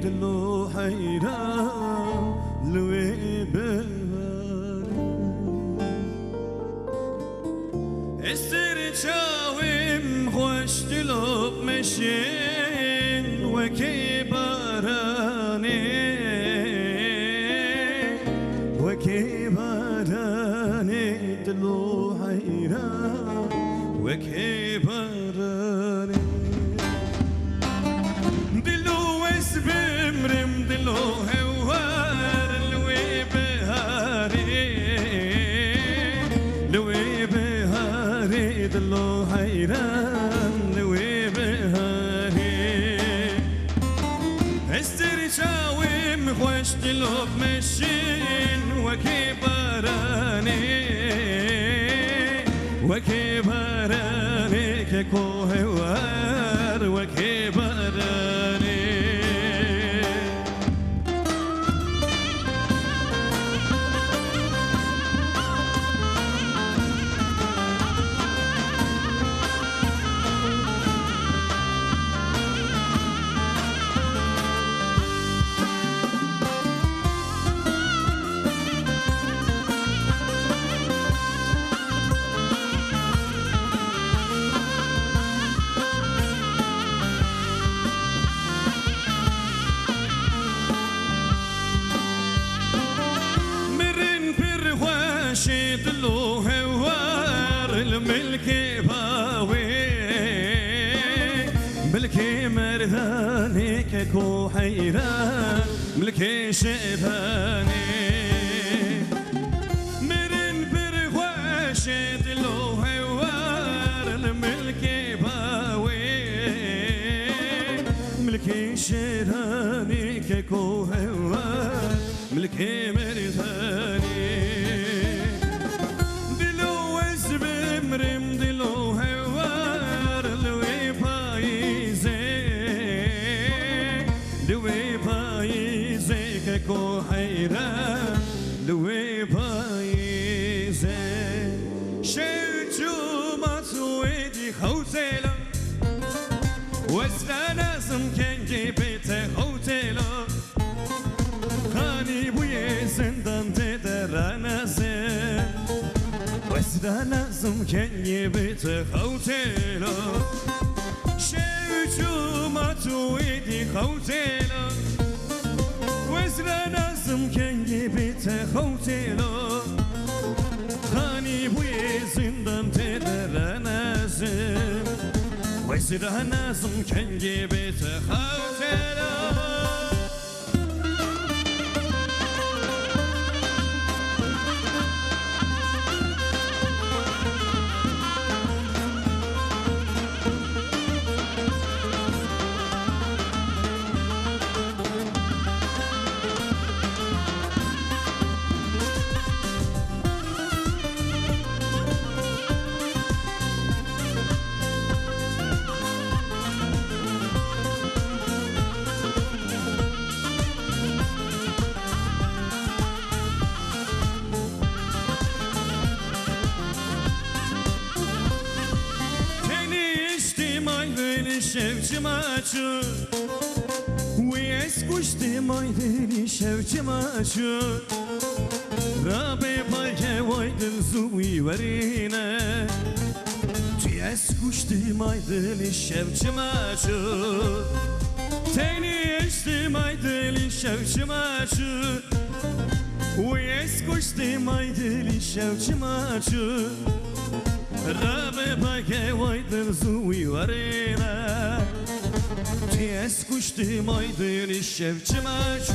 دلو حیران لوی بهاری استر چاویم خوش دلو مشین وکی بارانی وکی بارانی دلو حیران وکی بارانی دلو اسبمرم دلو هوار لوی بهاری لوی بهاری دلو حیران لوی بهاری استر شاویم خوش دلو مشین وکی بارانی وکی بارانی که کوه وار وکی بارانی دلو هوار الملكي باوي ملكي مرداني ككو حيران ملكي شباني مرن برغواش دلو هوار الملكي باوي ملكي شراني ككو هوار ملكي مرداني دلو هوار لوی پاییزه لوی پاییزه که کو حیران لوی پاییزه شوچومات ویدی خوتیلا وستانازم کنگی بیت خوتیلا خانی بوی زندان تدرانازه وستانازم کنگی بیت خوتیلا شوچومات ویدی خوتیلا وستانازم کنگی بیت خوتیلا خانی بوی زندان تدرانازم وستانازم کنگی بیت خوتیلا شوچم آچو ویس کشتی مایدی شوچم آچو رابه پای وای دل زوی ورینه تیس کشتی مایدی شوچم آچو تینی اشتی مایدی شوچم آچو ویس کشتی مایدی شوچم آچو رابه پای وای دل زوی ورینه تیس کشتی مایدی شوچم آچو